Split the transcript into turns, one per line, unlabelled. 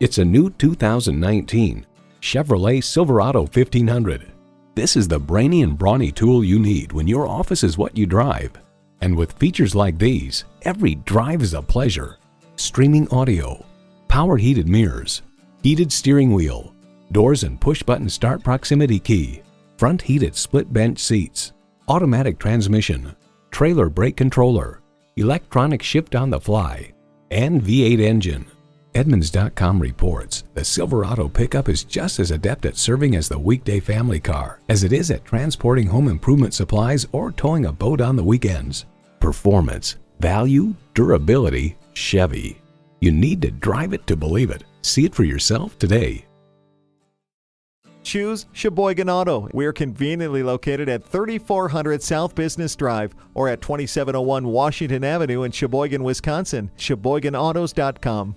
It's a new 2019 Chevrolet Silverado 1500. This is the brainy and brawny tool you need when your office is what you drive. And with features like these, every drive is a pleasure. Streaming audio, power heated mirrors, heated steering wheel, doors and push-button start proximity key, front heated split bench seats, automatic transmission, trailer brake controller, electronic shift on the fly, and V8 engine. Edmunds.com reports the Silverado pickup is just as adept at serving as the weekday family car as it is at transporting home improvement supplies or towing a boat on the weekends. Performance, value, durability, Chevy. You need to drive it to believe it. See it for yourself today.
Choose Sheboygan Auto. We're conveniently located at 3400 South Business Drive or at 2701 Washington Avenue in Sheboygan, Wisconsin. SheboyganAutos.com.